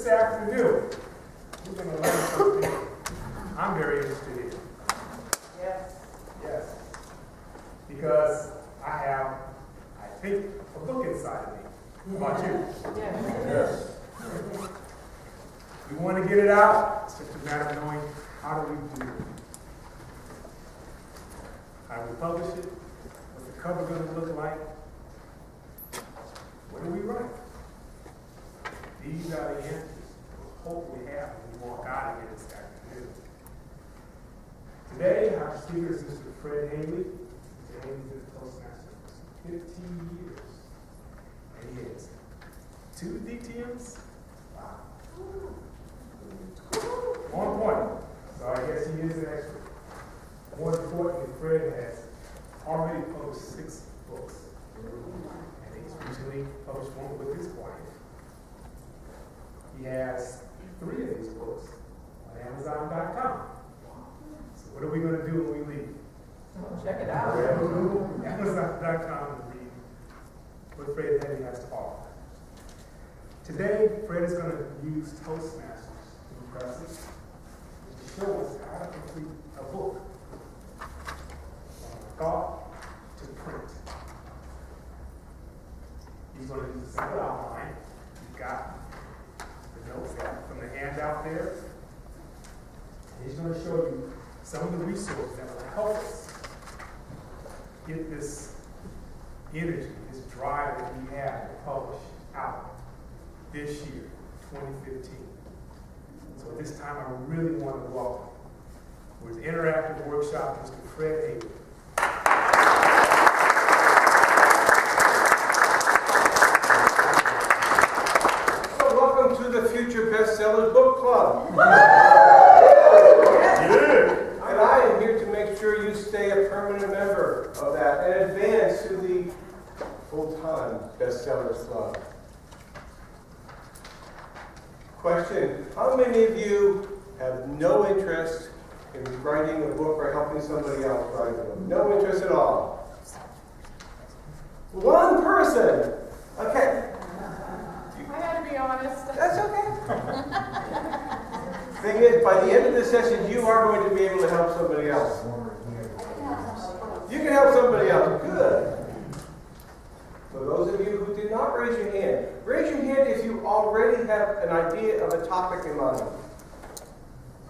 this afternoon, we're going to learn something I'm very interested in. Yes. Yes. Because I have, I think, a book inside of me. How about you? Yes. We want to get it out. It's just a matter of knowing how do we do it. How do we publish it? What's the cover going to look like? What do we write? These are the answers we hope we have when we walk out of here this afternoon. Today, our speaker is Mr. Fred Haley. Mr. Haley's been a Toastmaster for 15 years. And he has 2 DTMs. Wow. On point. So I guess he is an expert. More importantly, Fred has already published 6 books. And he's recently published one with his wife. He has 3 of these books on Amazon.com. So what are we going to do when we leave? Check it out. Amazon.com and read what Fred Haley has to offer. Today, Fred is going to use Toastmasters to impress us and to show us how to complete a book from thought to print. He's going to use a simple outline. You've got the notes from the handout there. And he's going to show you some of the resources that will help us get this energy, this drive that we have to publish out this year, 2015. So at this time, I really want to welcome for his interactive workshop, Mr. Fred Haley. So welcome to the Future Bestsellers Book Club. And I am here to make sure you stay a permanent member of that and advance to the full-time Bestsellers Club. Question: how many of you have no interest in writing a book or helping somebody else write a book? No interest at all? 1 person. Okay. I had to be honest. That's okay. Thing is, by the end of this session, you are going to be able to help somebody else. You can help somebody else. Good. For those of you who did not raise your hand if you already have an idea of a topic in mind.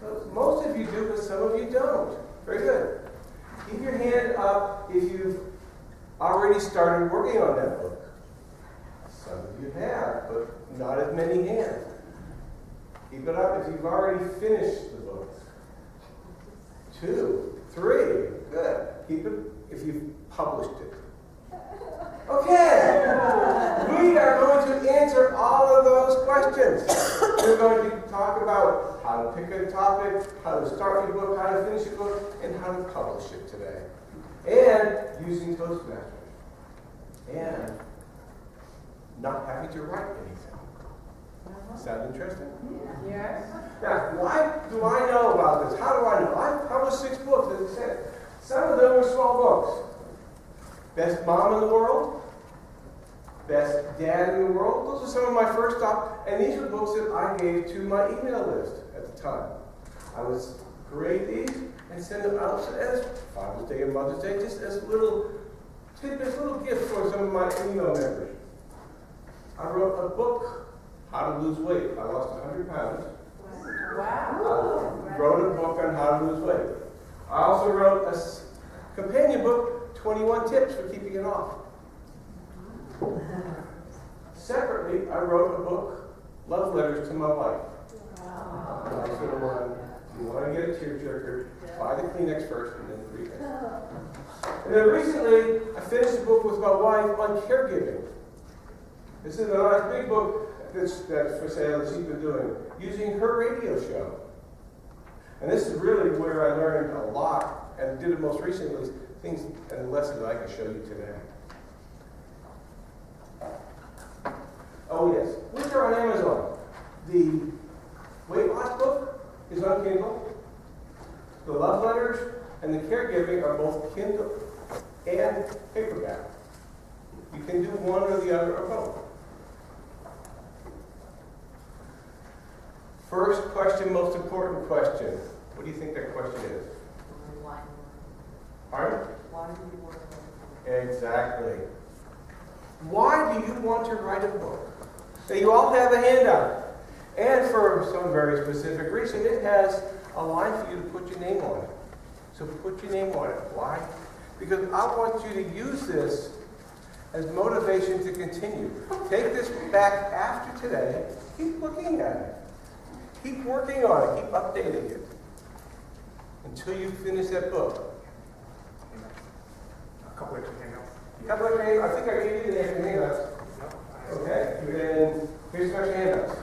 So most of you do, but some of you don't. Very good. Keep your hand up if you've already started working on that book. Some of you have, but not as many hands. Keep it up if you've already finished the book. 2, 3, good. Keep it if you've published it. Okay, we are going to answer all of those questions. We're going to talk about how to pick a topic, how to start your book, how to finish your book, and how to publish it today. And using Toastmasters. And not having to write anything. Sound interesting? Yes. Now, why do I know about this? How do I know? I've published 6 books, as I said. Some of them were small books. Best Mom in the World, Best Dad in the World. Those are some of my first stops, and these were books that I gave to my email list at the time. I would grade these and send them out as Father's Day and Mother's Day, just as little tidbits, little gifts for some of my email members. I wrote a book, How to Lose Weight. I lost 100 pounds. Wow. I wrote a book on how to lose weight. I also wrote a companion book, 21 Tips for Keeping It Off. Separately, I wrote a book, Love Letters to My Wife. Wow. Sort of one, if you want to get a tearjerker, buy the Kleenex first and then read it. And then recently, I finished a book with my wife on caregiving. This is a nice big book that's for sale that she's been doing, using her radio show. And this is really where I learned a lot, and did it most recently, things and lessons that I can show you today. Oh yes, which are on Amazon. The weight loss book is on Kindle. The love letters and the caregiving are both Kindle and paperback. You can do one or the other or both. First question, most important question. What do you think that question is? Why? Pardon? Why do you want to? Exactly. Why do you want to write a book? So you all have a handout. And for some very specific reason, it has a line for you to put your name on it. So put your name on it. Why? Because I want you to use this as motivation to continue. Take this back after today. Keep looking at it. Keep working on it. Keep updating it. Until you finish that book. A couple extra handouts. I think I gave you the extra handouts. Okay. And then here's some extra handouts.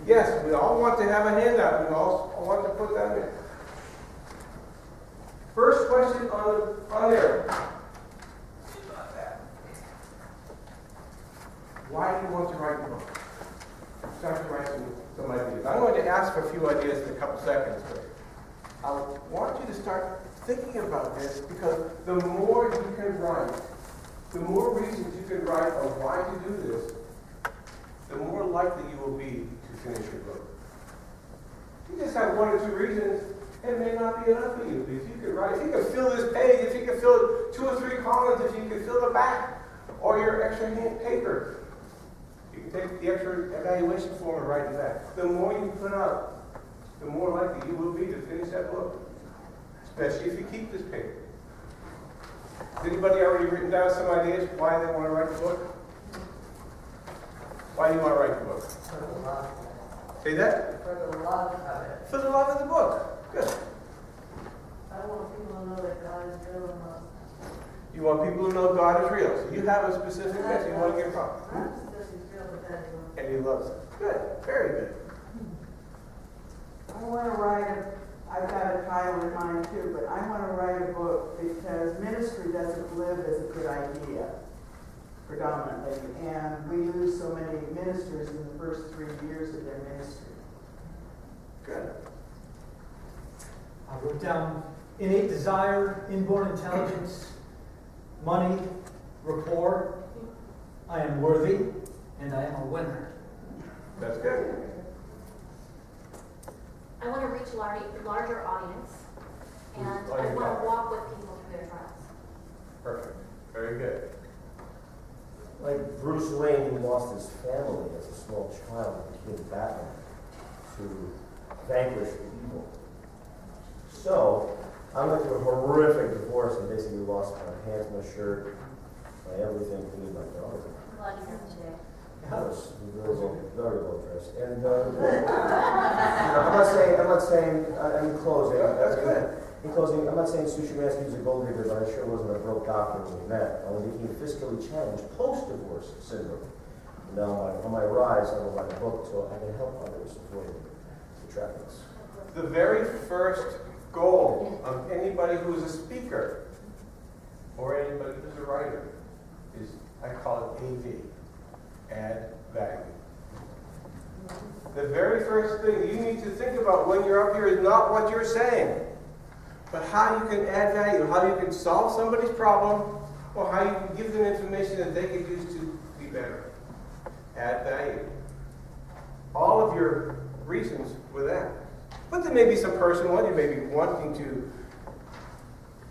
Yes, we all want to have a handout. We all want to put that in. First question on there. Why do you want to write a book? Start to write some ideas. I'm going to ask for a few ideas in a couple seconds, but I want you to start thinking about this because the more you can write, the more reasons you can write on why to do this, the more likely you will be to finish your book. You just have one or two reasons, it may not be enough for you. If you could write, if you could fill this page, if you could fill 2 or 3 columns, if you could fill the back or your extra paper, you can take the extra evaluation form and write it back. The more you put out, the more likely you will be to finish that book, especially if you keep this paper. Has anybody already written down some ideas why they want to write the book? Why do you want to write the book? For the love. Say that? For the love of it. For the love of the book. Good. I want people to know that God is real and loves them. You want people to know God is real. So you have a specific message you want to get across. Not just that he's real, but that he loves them. And He loves them. Good. Very good. I want to I've got a title in mind too, but I want to write a book because ministry doesn't live as a good idea, predominantly. And we lose so many ministers in the first 3 years of their ministry. Good. I wrote down innate desire, inborn intelligence, money, rapport. I am worthy, and I am a winner. That's good. I want to reach a larger audience, and I Larger want audience. to walk with people through their trials. Perfect. Very good. Like Bruce Wayne, who lost his family as a small child and became Batman to vanquish the evil. So, I went through a horrific divorce and basically lost my pants, my shirt, my everything, including my daughter. I'm glad you're here today. I was very well dressed. And I'm not saying, in closing, That's good. In closing, I'm not saying Sue Szymanski was a gold digger, but I sure wasn't a broke doctor when we met. I became fiscally challenged post-divorce syndrome. Now, on my rise, I will write a book so I can help others avoid the trappings. The very first goal of anybody who is a speaker or anybody who's a writer is, I call it AV, add value. The very first thing you need to think about when you're up here is not what you're saying, but how you can add value, how you can solve somebody's problem, or how you can give them information that they can use to be better. Add value. All of your reasons were that. But there may be some personal one. You may be wanting to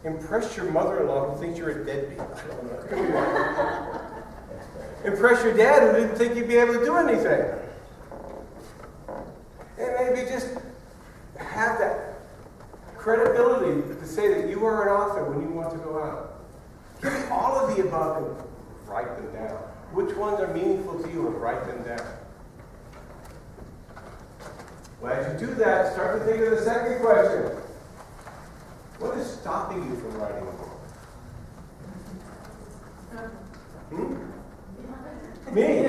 impress your mother-in-law who thinks you're a deadbeat. I don't know. Impress your dad who didn't think you'd be able to do anything. And maybe just have that credibility to say that you are an author when you want to go out. Give me all of the above and write them down. Which ones are meaningful to you and write them down. Well, as you do that, start to think of the second question. What is stopping you from writing a book? Me.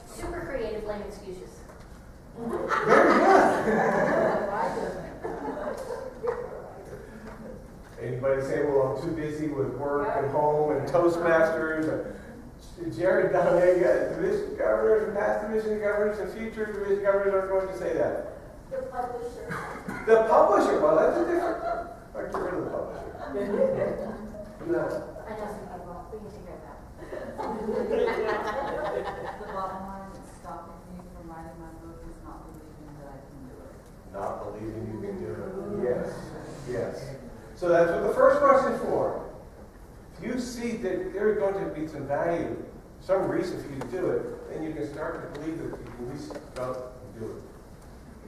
Super creative, lame excuses. Very good. Anybody say, well, I'm too busy with work and home and Toastmasters and Jared down there, you got division governors and past division governors and future division governors are going to say that. The publisher. The publisher, well, that's a different. I get rid of the publisher. No. I know some people. We can take care of that. The bottom line that's stopping me from writing my book is not believing that I So that's what the first question is for. If you see that there's going to be some value, some reason for you to do it, then you can start to believe that you can at least go and do it.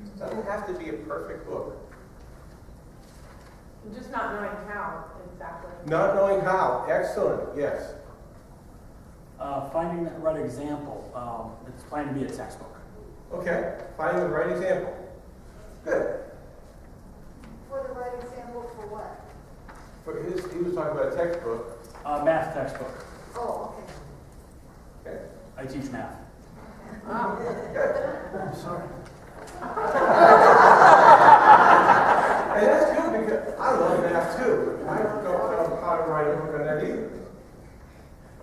It doesn't have to be a perfect book. Just not knowing how exactly. Not knowing how. Excellent. Yes. Finding the right example. It's planning to be a textbook. Okay. Finding the right example. Good. For the right example for what? He was talking about a textbook. Math textbook. Oh, okay. Okay. I teach math. Good. I'm sorry. And that's good because I love math too. I don't know how to write a book on that either.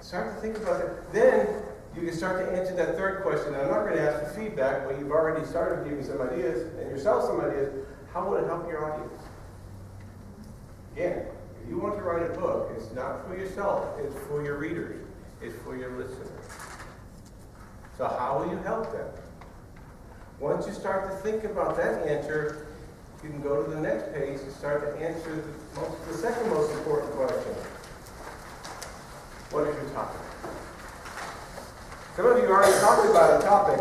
Start to think about it. Then you can start to answer that third question. I'm not going to ask for feedback, but you've already started giving some ideas and yourself some ideas. How will it help your audience? Again, if you want to write a book, it's not for yourself, it's for your readers, it's for your listeners. So how will you help them? Once you start to think about that answer, you can go to the next page and start to answer the second most important question. What is your topic? Some of you already talked about a topic.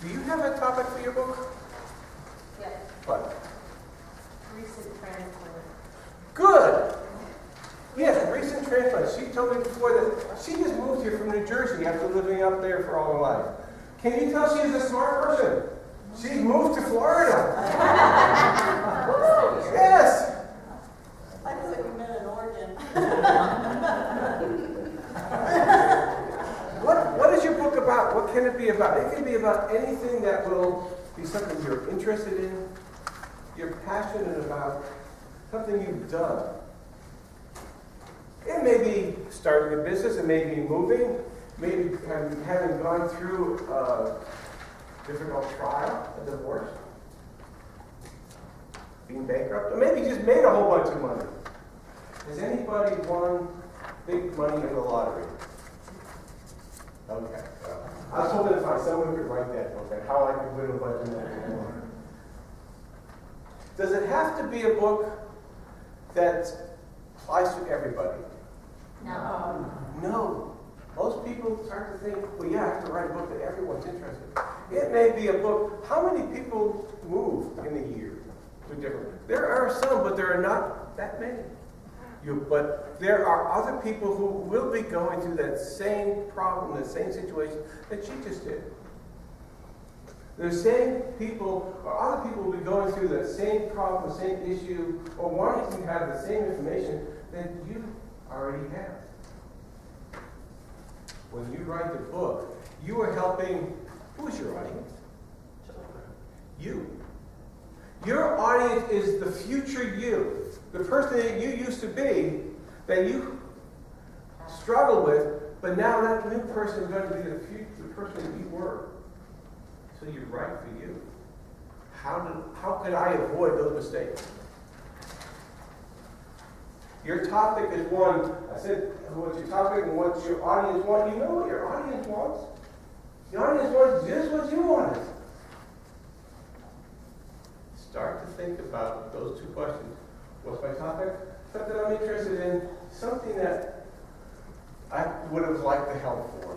Do you have a topic for your book? Yes. What? Recent transplant. Good! Yes, recent transplant. She told me before that she just moved here from New Jersey after living up there for all her life. Can you tell she's a smart person? She moved to Florida. Yes! I thought you meant in Oregon. What is your book about? What can it be about? It can be about anything that will be something you're interested in, you're passionate about, something you've done. It may be starting a business, it may be moving, maybe having gone through a difficult trial, a divorce, being bankrupt, or maybe just made a whole bunch of money. Has anybody won big money in the lottery? Okay. I was hoping to find someone who could write that book and how I could win a bunch of money. Does it have to be a book that applies to everybody? No. No. Most people start to think, well, yeah, I have to write a book that everyone's interested in. It may be a book. How many people move in a year to different? There are some, but there are not that many. But there are other people who will be going through that same problem, that same situation that you just did. The same people, or other people will be going through that same problem, the same issue, or wanting to have the same information that you already have. When you write the book, you are helping, who is your audience? You. Your audience is the future you, the person that you used to be, that you struggle with, but now that new person is going to be the person that you were. So you write for you. How could I avoid those mistakes? Your topic is one. I said, what's your topic and what's your audience want? You know what your audience wants? The audience wants just what you wanted. Start to think about those two questions. What's my topic? Something I'm interested in. Something that I would have liked the help for.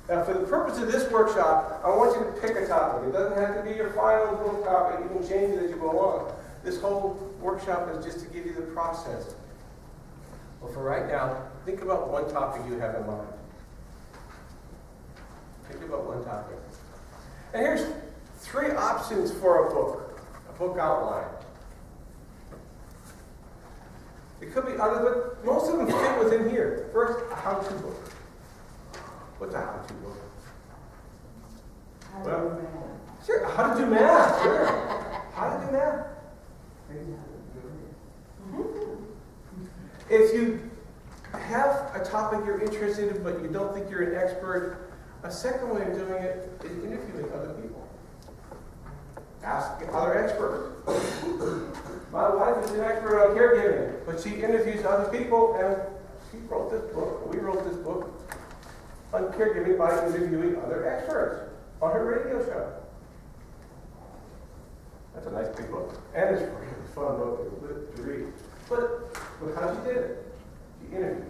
Now, for the purpose of this workshop, I want you to pick a topic. It doesn't have to be your final little topic. You can change it as you go along. This whole workshop is just to give you the process. Well, for right now, think about one topic you have in mind. Think about one topic. And here's 3 options for a book outline. It could be other, but most of them fit within here. First, a how-to book. What's a how-to book? How to do math. Sure, how to do math. Sure. How to do math. If you have a topic you're interested in, but you don't think you're an expert, a second way of doing it is interviewing other people. Ask other experts. My wife is an expert on caregiving, but she interviews other people, and she wrote this book. We wrote this book on caregiving by interviewing other experts on her radio show. That's a nice big book. And it's a really fun book to read. But look how she did it. She interviewed.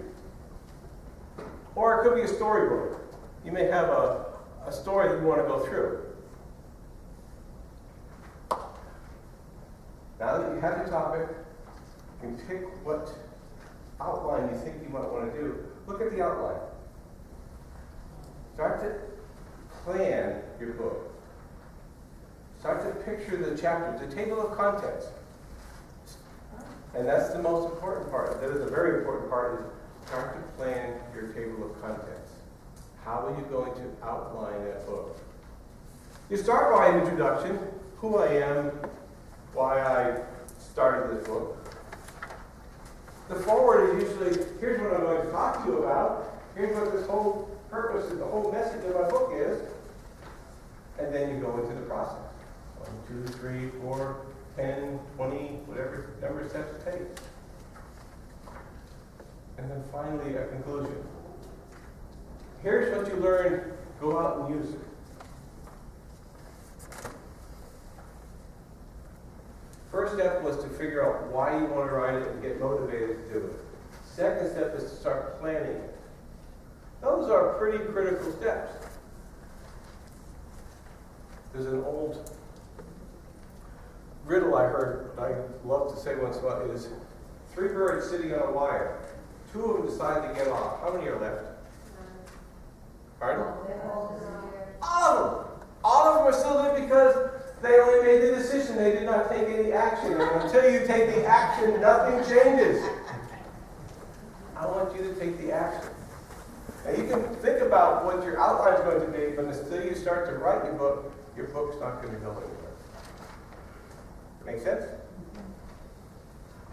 Or it could be a storybook. You may have a story that you want to go through. Now that you have your topic, you can pick what outline you think you might want to do. Look at the outline. Start to plan your book. Start to picture the chapters, the table of contents. And that's the most important part. That is a very important part, is start to plan your table of contents. How are you going to outline that book? You start by an introduction, who I am, why I started this book. The forward is usually, here's what I'm going to talk to you about, here's what this whole purpose and the whole message of my book is, and then you go into the process. 1, 2, 3, 4, 10, 20, whatever number of steps it takes. And then finally, a conclusion. Here's what you learned, go out and use it. First step was to figure out why you want to write it and get motivated to do it. Second step is to start planning it. Those are pretty critical steps. There's an old riddle I heard, I love to say once in a while, is 3 birds sitting on a wire. 2 of them decide to get off. How many are left? Pardon? All of them! All of them are still there because they only made the decision. They did not take any action. And until you take the action, nothing changes. I want you to take the action. And you can think about what your outline is going to be, but until you start to write your book's not going to go anywhere. Make sense?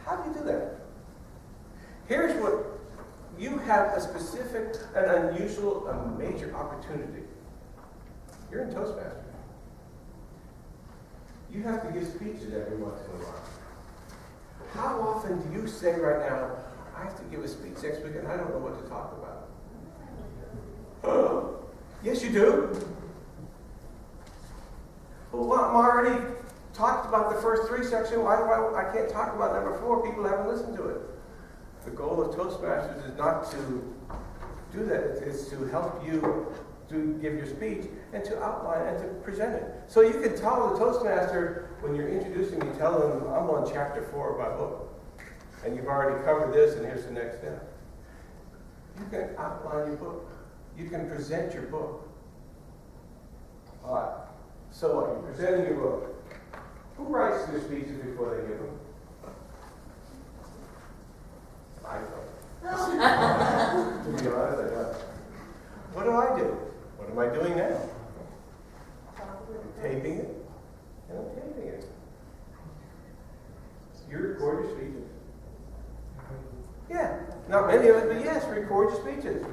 How do you do that? Here's what you have: a specific, an unusual, a major opportunity. You're in Toastmasters. You have to give speeches every once in a while. How often do you say right now, I have to give a speech next week and I don't know what to talk about? Yes, you do. Well, I already talked about the first 3 sections. Why I can't talk about number 4? People haven't listened to it. The goal of Toastmasters is not to do that. It's to help you to give your speech and to outline and to present it. So you can tell the Toastmaster when you're introducing me, tell them I'm on chapter 4 of my book. And you've already covered this and here's the next step. You can outline your book. You can present your book. All right. So what? You're presenting your book. Who writes their speeches before they give them? I don't. To be honest, I don't. What do? What am I doing now? I'm taping it. And I'm taping it. You record your speeches. Yeah. Not many of it, but yes, record your speeches.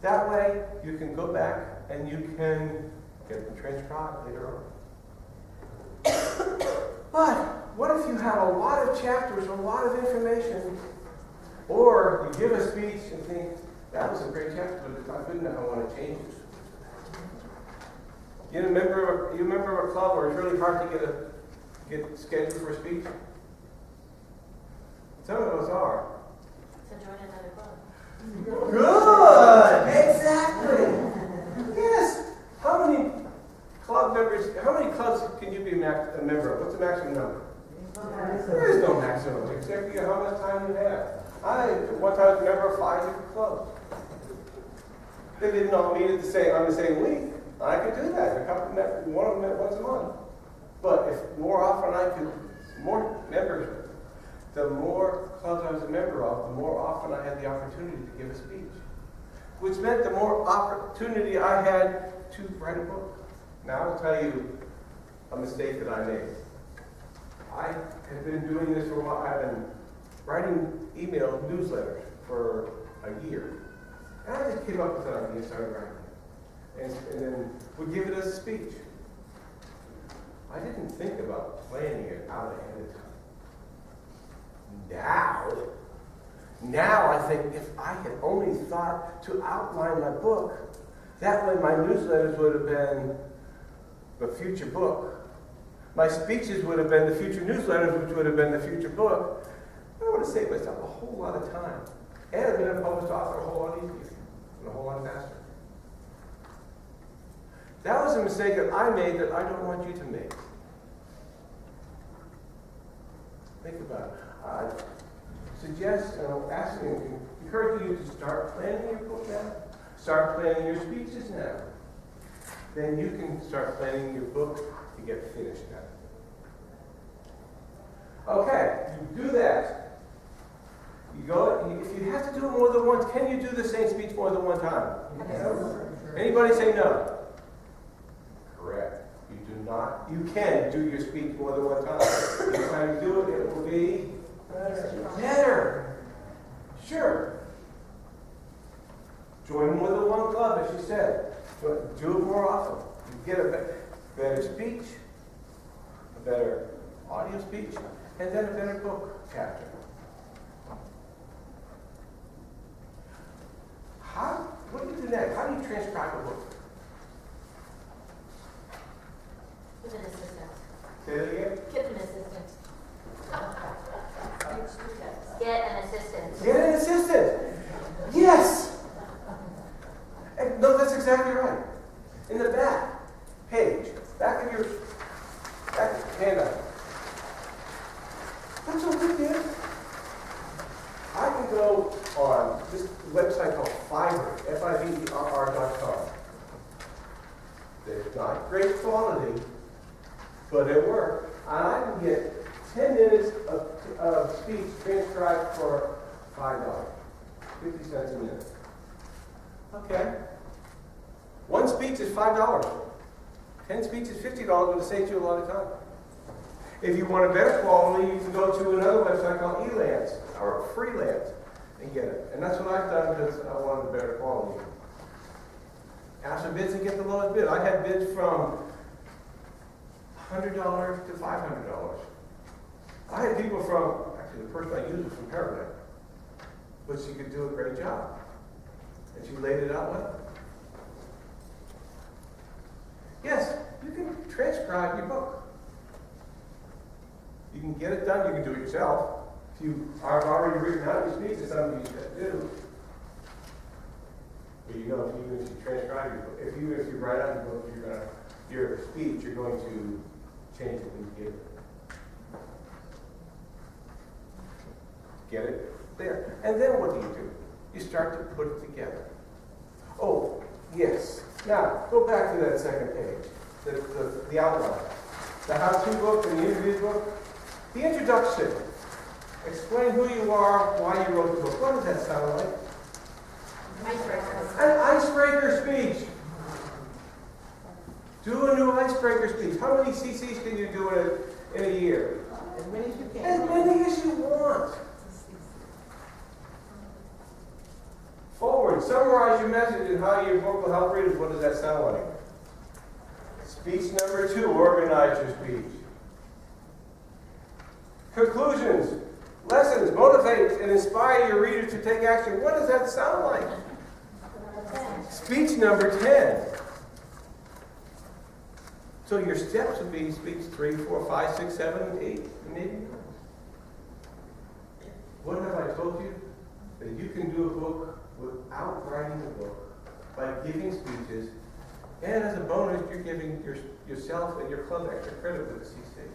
That way, you can go back and you can get them transcribed later on. But what if you have a lot of chapters, a lot of information, or you give a speech and think, that was a great chapter, but it's not good enough, I want to change it. You're a member of a club where it's really hard to get scheduled for a speech? Some of us are. So join another club. Good! Exactly! Yes! How many clubs can you be a member of? What's the maximum number? There is no maximum, except how much time you have. I, one time, was a member of 5 different clubs. They didn't all meet on the same week. I could do that. One of them met once a month. But if more members, the more clubs I was a member of, the more often I had the opportunity to give a speech. Which meant the more opportunity I had to write a book. Now I'll tell you a mistake that I made. I have been doing this for a while. I've been writing email newsletters for a year. And I just came up with an idea and started writing it. And then would give it as a speech. I didn't think about planning it out ahead of time. Now I think if I had only thought to outline my book, that way my newsletters would have been the future book. My speeches would have been the future newsletters, which would have been the future book. I would have saved myself a whole lot of time. And I've been a published author a whole lot easier and a whole lot faster. That was a mistake that I made that I don't want you to make. Think about it. I suggest, asking, encouraging you to start planning your book now. Start planning your speeches now. Then you can start planning your book to get finished now. Okay, you do that. You go. If you have to do it more than once, can you do the same speech more than one time? Anybody say no? Correct. You do not. You can do your speech more than one time. Each time you do it, it will be better. Sure. Join more than one club, as you said. Do it more often. You get a better speech, a better audio speech, and then a better book chapter. What do you do next? How do you transcribe a book? With an assistant. Say that again? Get an assistant. Get an assistant. Get an assistant. Yes. No, that's exactly right. In the back page, back of your handout. That's what we did. I can go on this website called Fiverr, Fiverr.com. It's not great quality, but it works. And I can get 10 minutes of speech transcribed for $5, 50 cents a minute. Okay. One speech is $5. 10 speeches, $50, but it saves you a lot of time. If you want a better quality, you can go to another website called Elance or Freelance and get it. And that's what I've done because I wanted a better quality. Ask for bids and get the lowest bid. I had bids from $100 to $500. I had people from, actually the person I used was from Paraguay, but she could do a great job. And she laid it out well. Yes, you can transcribe your book. You can get it done, you can do it yourself. If you are already written out your speech, it's something you should do. But you know, if you transcribe your book, if you write out your book, your speech, you're going to change it when you give it. Get it there. And then what do? You start to put it together. Oh, yes. Now, go back to that second page, the outline. The how-to book and the interview book. The introduction. Explain who you are, why you wrote the book. What does that sound like? An icebreaker speech. Do a new icebreaker speech. How many CCs can you do in a year? As many as you can. As many as you want. Forward. Summarize your message and how your book will help readers. What does that sound like? Speech number 2. Organize your speech. Conclusions. Lessons. Motivate and inspire your readers to take action. What does that sound like? Speech number 10. So your steps would be speech 3, 4, 5, 6, 7, 8, and maybe 9. What have I told you? That you can do a book without writing a book by giving speeches, and as a bonus, you're giving yourself and your club extra credit with the CC.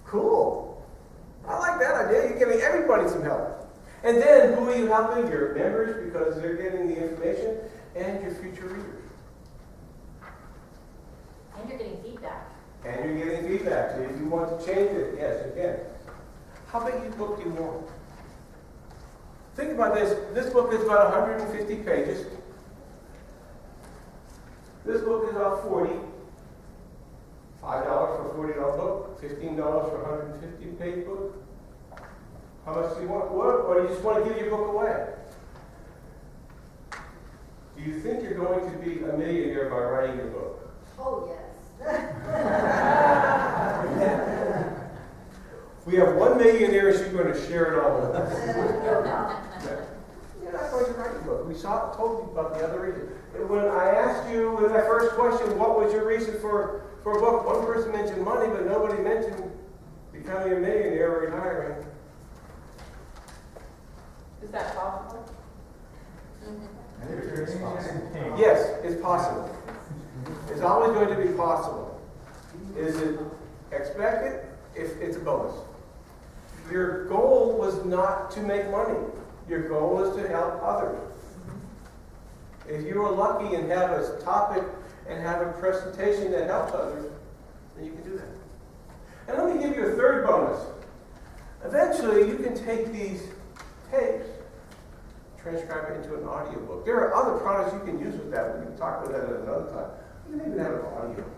Cool. I like that idea. You're giving everybody some help. And then who are you helping? Your members, because they're getting the information, and your future readers. And you're getting feedback. And you're getting feedback. So if you want to change it, yes, you can. How big a book do you want? Think about this. This book is about 150 pages. This book is about 40. $5 for a $40 book, $15 for a 150-page book. How much do you want? Or do you just want to give your book away? Do you think you're going to be a millionaire by writing your book? Oh, yes. We have one millionaire, she's going to share it all with us. You're not going to write a book. We told you about the other reason. when I asked you with that first question, what was your reason for a book? One person mentioned money, but nobody mentioned becoming a millionaire or retiring. Is that possible? Yes, it's possible. It's always going to be possible. Is it expected? If it's a bonus. Your goal was not to make money. Your goal is to help others. If you are lucky and have a topic and have a presentation that helps others, then you can do that. And let me give you a third bonus. Eventually, you can take these tapes, transcribe it into an audiobook. There are other products you can use with that. We can talk about that at another time. You can even have an audiobook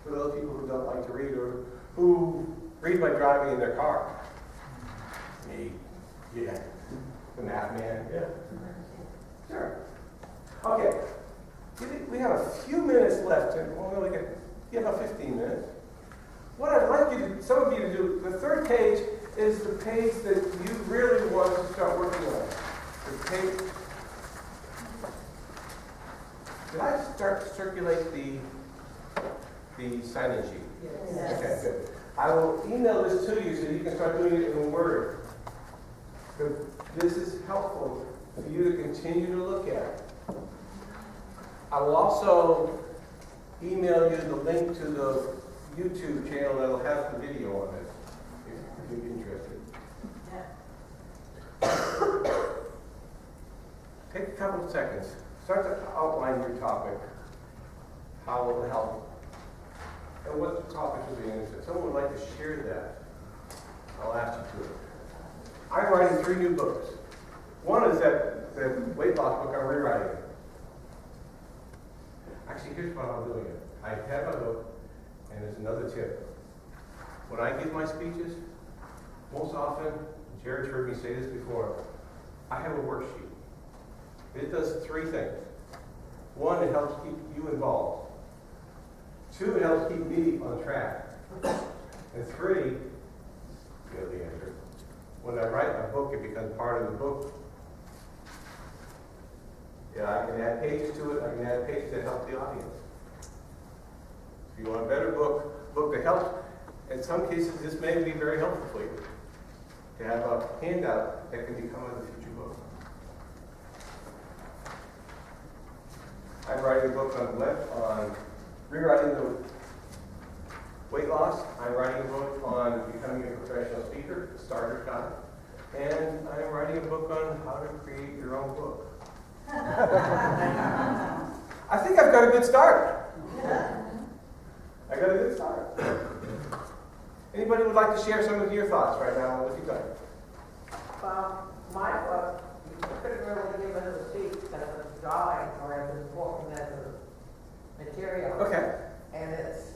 for those people who don't like to read or who read by driving in their car. Me, yeah. The math man, yeah. Sure. Okay. We have a few minutes left, and well, we get about 15 minutes. What I'd like you to, some of you to do, the third page is the page that you really want to start working on. The page. Did I start to circulate the sign-in sheet? Yes. Okay, good. I will email this to you so you can start doing it in Word. This is helpful for you to continue to look at. I will also email you the link to the YouTube channel that will have the video on it, if you're interested. Take a couple of seconds. Start to outline your topic, how it will help, and what the topic will be. And if someone would like to share that, I'll ask you to. I'm writing 3 new books. One is that the weight loss book I'm rewriting. Actually, here's what I'm doing it. I have a book, and there's another tip. When I give my speeches, most often, Jared's heard me say this before, I have a worksheet. It does 3 things. 1, it helps keep you involved. 2, it helps keep me on track. And 3, you know the answer. When I write a book, it becomes part of the book. Yeah, I can add pages to it. I can add pages that help the audience. If you want a better book that helps, in some cases, this may be very helpful for you. To have a handout that can become a future book. I'm writing a book on rewriting the weight loss. I'm writing a book on becoming a professional speaker, starter guide. And I'm writing a book on how to create your own book. I think I've got a good start. I got a good start. Anybody would like to share some of your thoughts right now on what you've done? My book, you couldn't really give it a seat as a guide or as a book and as a material. Okay. And it's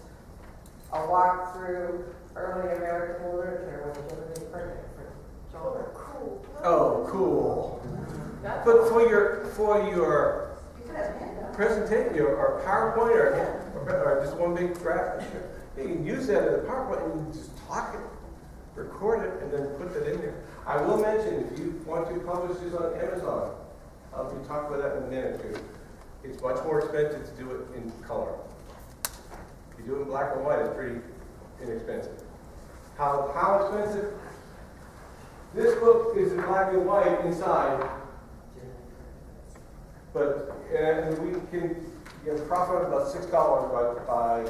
a walk through early American literature, which is printed for children. Cool. Oh, cool. That's But for your You could have a handout. presentation or PowerPoint or just one big graphic, you can use that in a PowerPoint and just talk it, record it, and then put it in there. I will mention, if you want to publish this on Amazon, I'll be talking about that in a minute too. It's much more expensive to do it in color. If you do it in black and white, it's pretty inexpensive. How expensive? This book is in black and white inside, but and we can profit about $6 by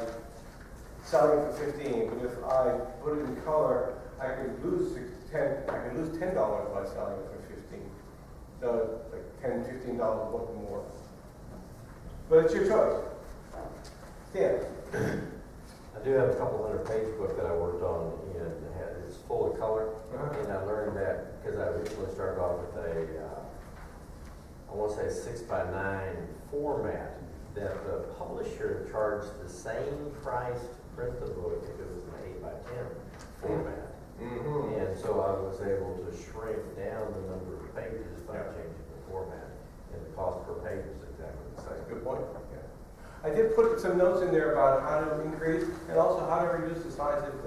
selling it for $15. But if I put it in color, I could lose $10 by selling it for $15. So like $10, $15 a book more. But it's your choice. Stan. I do have a couple 100-page book that I worked on, and it's full of color. And I learned that because I originally started off with I want to say 6x9 format, that the publisher charged the same price to print the book if it was an 8x10 format. Mm-hmm. And so I was able to shrink down the number of pages by changing the format, and the cost per page is exactly the That's a same. good point. Yeah. I did put some notes in there about how to increase and also how to reduce the size of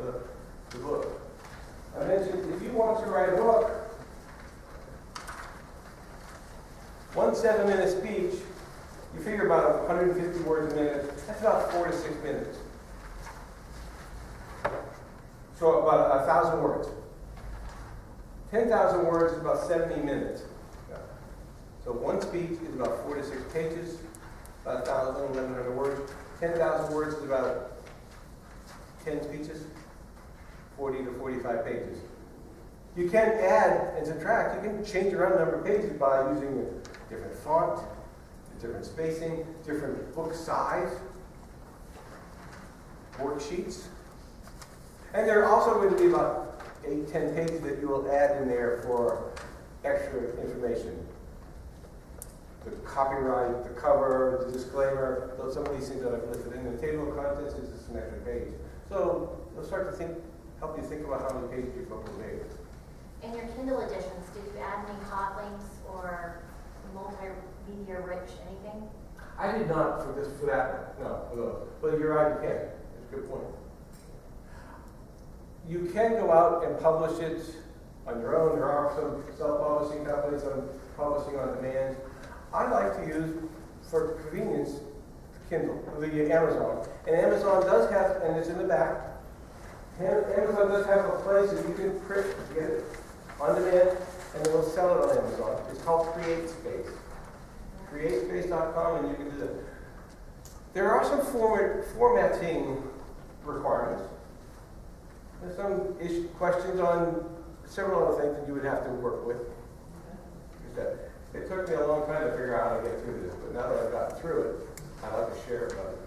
the book. I mentioned if you want to write a book, 1 7-minute speech, You figure about 150 words a minute, that's about 4 to 6 minutes. So about 1,000 words. 10,000 words is about 70 minutes. So one speech is about 4 to 6 pages, about 1,000, 1,100 words. 10,000 words is about 10 speeches, 40 to 45 pages. You can add and subtract. You can change around the number of pages by using a different font, different spacing, different book size, worksheets. And there are also going to be about 8, 10 pages that you will add in there for extra information. The copyright, the cover, the disclaimer, some of these things that I've listed in the table of contents is just an extra page. So you'll start to help you think about how many pages your book will be. In your Kindle editions, did you add any hot links or multimedia rich anything? I did not for that, no, for those. But you're right, you can. That's a good point. You can go out and publish it on your own. There are some self-publishing companies on publishing on demand. I like to use, for convenience, Kindle, the Amazon. And Amazon does have, and it's in the back, Amazon does have a place that you can print, get it on demand, and they will sell it on Amazon. It's called CreateSpace. CreateSpace.com, and you can do that. There are some formatting requirements. There's some questions on several other things that you would have to work with. It took me a long time to figure out how to get through this, but now that I've gotten through it, I'd like to share about it.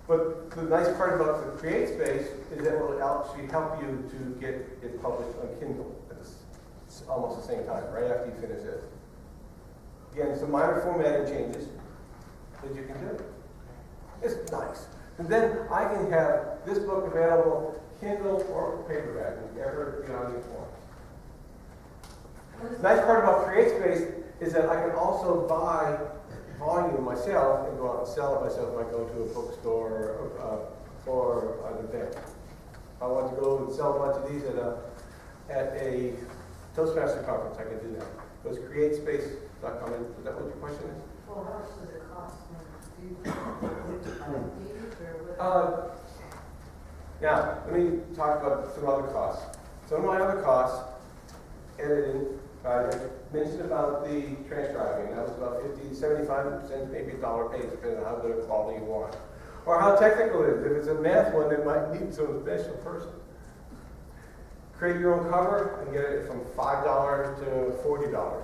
But the nice part about the CreateSpace is that it will actually help you to get it published on Kindle at almost the same time, right after you finish this. Again, some minor formatting changes that you can do. It's nice. And then I can have this book available Kindle or paperback, whichever you want. The nice part about CreateSpace is that I can also buy volume myself and go out and sell it myself if I go to a bookstore or an event. If I want to go and sell a bunch of these at a Toastmasters conference, I can do that. Go to CreateSpace.com. Is that what your question is? Well, how much does it cost? Do you or Now, let me talk about some other costs. Some of my other costs, editing, I mentioned about the transcribing. That was about 50, 75 cents, maybe $1 a page, depending on how good a quality you want. Or how technical it is. If it's a math one, it might need some special person. Create your own cover and get it from $5 to $40.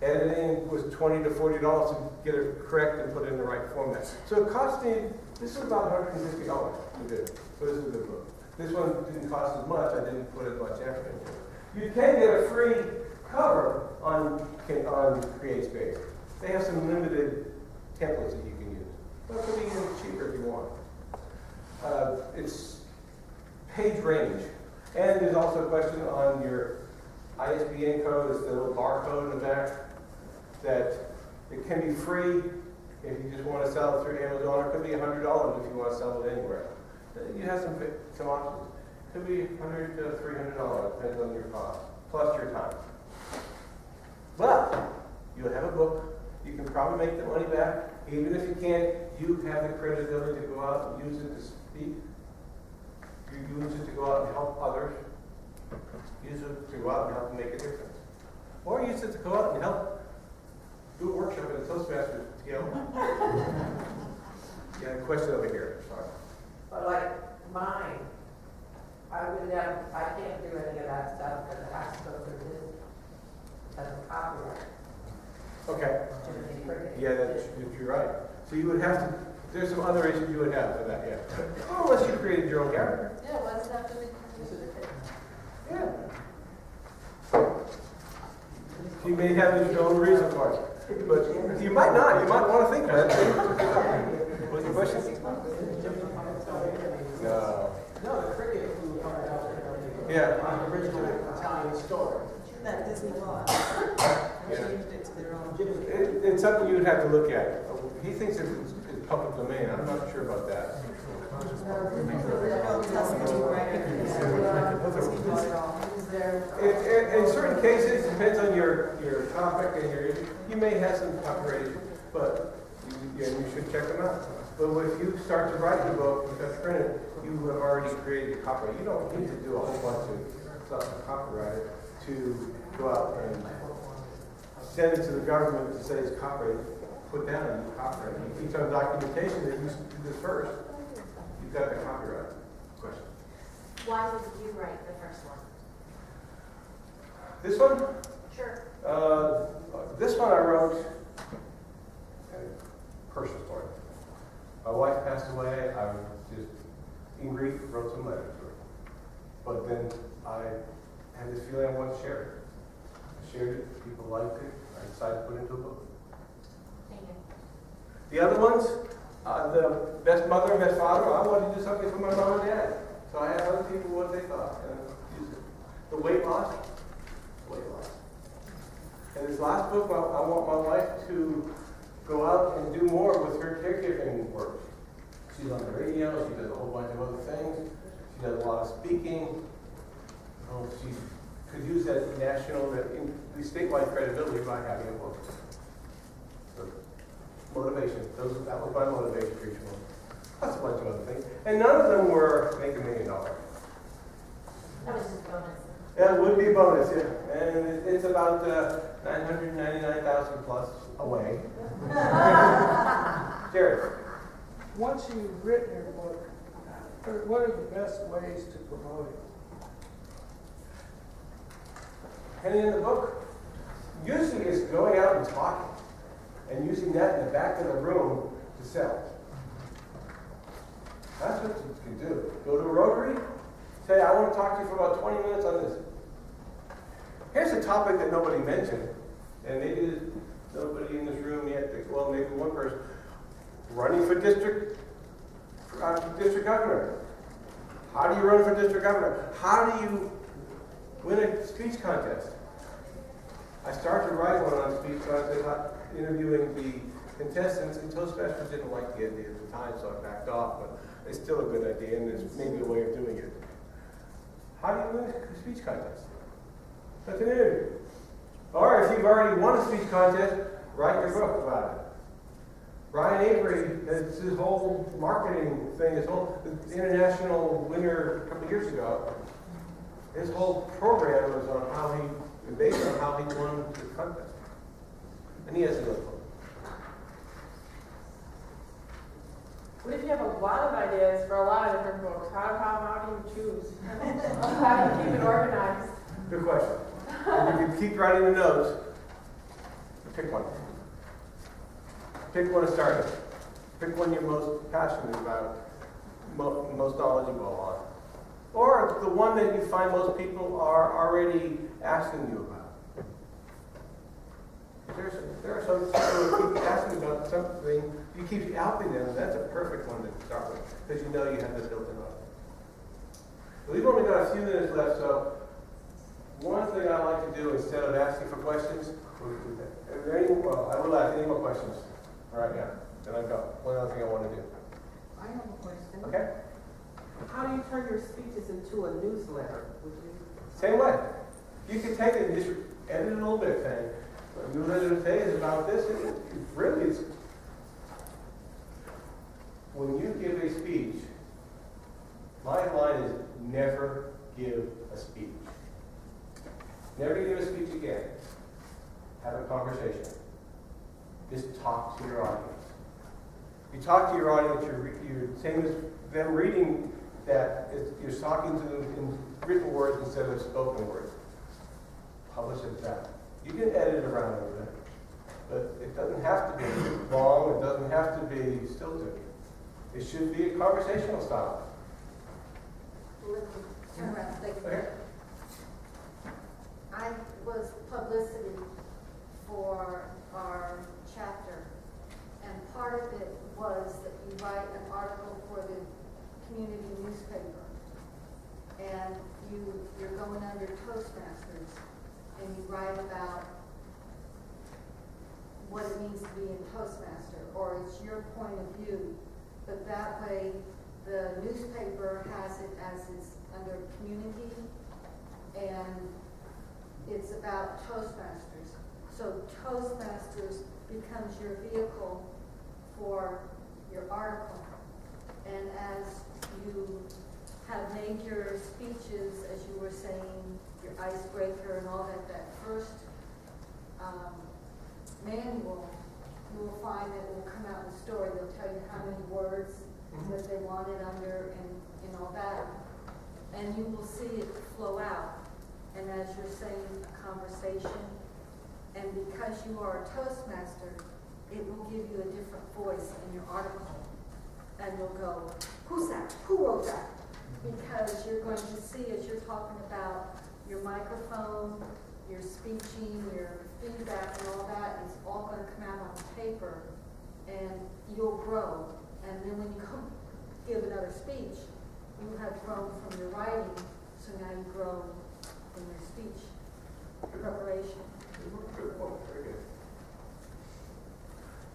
Editing was $20 to $40 to get it correct and put it in the right format. So it cost me, this was about $150 to do. So this is a good book. This one didn't cost as much, I didn't put as much effort into it. You can get a free cover on CreateSpace. They have some limited templates that you can use. But it could be even cheaper if you want. It's page range. And there's also a question on your ISBN code, it's the little barcode in the back, that it can be free if you just want to sell it through Amazon, or it could be $100 if you want to sell it anywhere. You have some options. It could be $100 to $300, depends on your cost, plus your time. But you'll have a book. You can probably make the money back. Even if you can't, you have the credibility to go out and use it to speak. You use it to go out and help others. Use it to go out and help make a difference. Or use it to go out and help do a workshop at a Toastmasters scale. Yeah, a question over here. Sorry. But like mine, I can't do any of that stuff because it has to go through this as a copyright. Okay. Yeah, you're right. So you would have to, there's some other issues you would have for that, yeah. Oh, unless you created your own character. Yeah, what's that doing? Yeah. You may have your own reason for it. But you might not. You might want to think about it. What's your question? No. No, the cricket who are out there. Yeah. The original Italian story. That Disney law. Yeah. Changed it to their own. It's something you would have to look at. He thinks it's public domain. I'm not sure about that. Don't tell me to write it. there. In certain cases, depends on your topic and your, you may have some copyright issues, but you should check them out. But if you start to write the book, you start to print it, you have already created a copyright. You don't need to do a whole bunch of stuff to copyright it to go out and send it to the government to say it's copyrighted. Put down your copyright. You keep on documentation that you did this first. You've got the copyright. Question. Why did you write the first one? This one? Sure. This one I wrote a personal story. My wife passed away. I was just in grief, wrote some letters to her. But then I had this feeling I wanted to share it. I shared it. People liked it. I decided to put it into a book. Thank you. The other ones, the best mother and best father, I wanted to do something for my mom and dad. So I asked other people what they thought. And used it. The weight loss. And this last book, I want my wife to go out and do more with her caregiving work. She's on the radio, she does a whole bunch of other things. She does a lot of speaking. She could use that national, the statewide credibility by having a book. So, motivation. That was my motivation for each one. That's a bunch of other things. And none of them were make $1 million. That was just a bonus. That would be a bonus, yeah. And it's about 999,000 plus away. Jared. Once you've written your book, what are the best ways to promote it? Penny in the book. Usually it's going out and talking and using that in the back of the room to sell. That's what you can do. Go to a Rotary, say, I want to talk to you for about 20 minutes on this. Here's a topic that nobody mentioned, and maybe there's nobody in this room yet, well, maybe one person, running for district governor. How do you run for district governor? How do you win a speech contest? I started to write one on speech contest, interviewing the contestants, and Toastmasters didn't like the idea at the time, so I backed off, but it's still a good idea, and there's maybe a way of doing it. How do you win a speech contest? That's an interview. Or if you've already won a speech contest, write your book about it. Brian Avery, it's his whole marketing thing, his whole international winner a couple of years ago. His whole program was on how he, based on how he won the contest. And he has a good book. What if you have a lot of ideas for a lot of different books? How do you choose? How do you keep it organized? Good question. If you keep writing the notes, pick one. Pick one to start with. Pick one you're most passionate about, most knowledgeable on. Or the one that you find most people are already asking you about. There are some people who keep asking about something, you keep helping them, that's a perfect one to start with, because you know you have this built in up. We've only got a few minutes left, so one thing I like to do instead of asking for questions, is there any, well, I will ask any more questions. All right, yeah. Then I've got one other thing I want to do. I have a question. Okay? How do you turn your speeches into a newsletter? Would you? Same way. You can take it and just edit it a little bit, saying, a newsletter today is about this. It really is. When you give a speech, my line is never give a speech. Never give a speech again. Have a conversation. Just talk to your audience. You talk to your audience, you're same as them reading that, you're talking to them in written words instead of spoken words. Publish it that. You can edit it around a little bit, but it doesn't have to be long, it doesn't have to be stilted. It should be a conversational style. Turn around, thank you. Okay. I was publicity for our chapter, and part of it was that you write an article for the community newspaper, and you're going under Toastmasters, and you write about what it means to be a Toastmaster, or it's your point of view, but that way the newspaper has it as it's under community, and it's about Toastmasters. So Toastmasters becomes your vehicle for your article. And as you have made your speeches, as you were saying, your icebreaker and all that, that first manual, you will find that it will come out in the story. They'll tell you how many words that they want it under and all that. And you will see it flow out. And as you're saying, a conversation. And because you are a Toastmaster, it will give you a different voice in your article. And you'll go, who's that? Who wrote that? Because you're going to see, as you're talking about your microphone, your speeching, your feedback and all that, it's all going to come out on paper, and you'll grow. And then when you come give another speech, you have grown from your writing, so now you grow in your speech preparation. Good point, very good.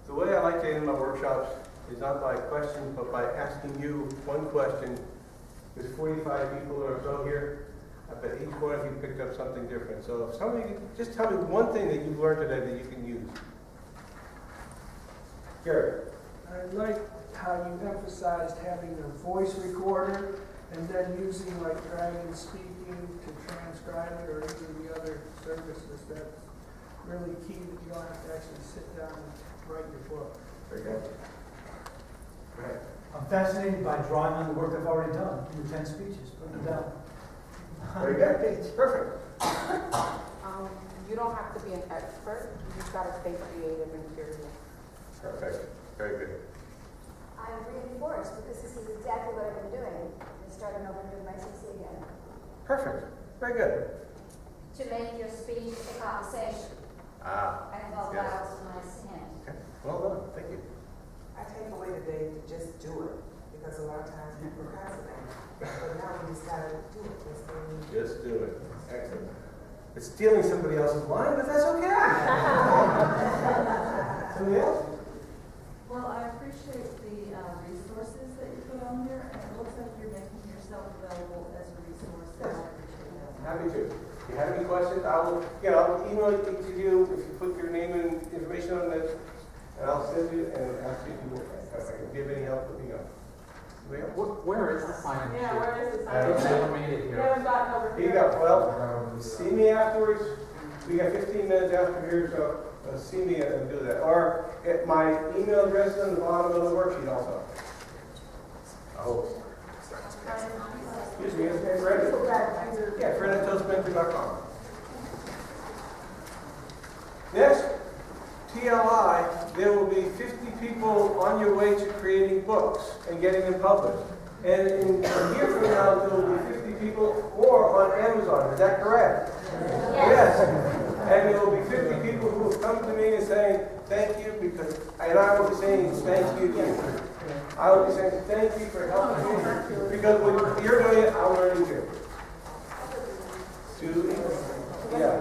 The way I like to end my workshops is not by questions, but by asking you one question. There's 45 people or so here. I bet each one of you picked up something different. So if somebody could just tell me one thing that you've learned today that you can use. Gary. I like how you emphasized having a voice recorder and then using like Dragon Speaking to transcribe it, or any of the other services. That's really key, that you don't have to actually sit down and write your book. Very good. Go ahead. I'm fascinated by drawing on the work I've already done in the 10 speeches, putting them down. Very good. It's perfect. You don't have to be an expert. You just got to stay creative and curious. Perfect. Very good. I'm reinforced because this is exactly what I've been doing. I started over doing my CC again. Perfect. Very good. To make your speech a conversation. And involve yes. vowels in my hand. Okay. Well done. Thank you. I take away today to just do it, because a lot of times we procrastinate. But now we just gotta do it. Just do it. Excellent. It's stealing somebody else's line, but that's okay. Somebody else? Well, I appreciate the resources that you put on here, and it looks like you're making yourself available as a resource. So I appreciate that. Happy to. If you have any questions, I'll email it to you if you put your name and information on this, and I'll send you and ask you if I can give any help, let me know. Where is the sign? Yeah, where is the I sign? never made it We here. haven't gotten over Here you here. go. Well, see me afterwards. We got 15 minutes after here, so see me and do that. Or my email address is on the bottom of the worksheet also. Oh. Excuse me, it's ready. Yeah, Fred@toastmasters.com. Next, TLI, there will be 50 people on your way to creating books and getting them published. And in a year from now, there will be 50 people more on Amazon. Is that correct? Yes. And there will be 50 people who have come to me and saying, thank you, and I will be saying, thank you. I will be saying, thank you for helping me. Because when you're doing it, I'm learning too. Yeah.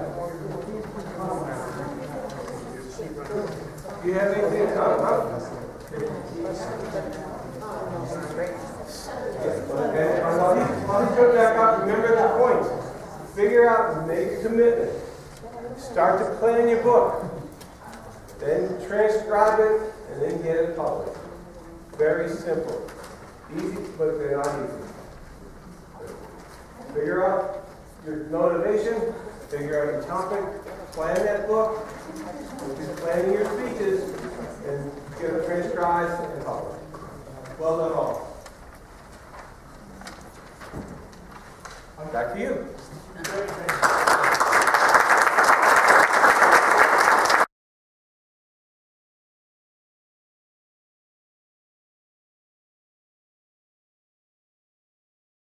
You have anything to come up? Okay. While you put back up, remember the points. Figure out and make a commitment. Start to plan your book. Then transcribe it and then get it published. Very simple. Easy, but they're not easy. Figure out your motivation, figure out your topic, plan that book, which is planning your speeches, and get it transcribed and published. Well done all. Back to you.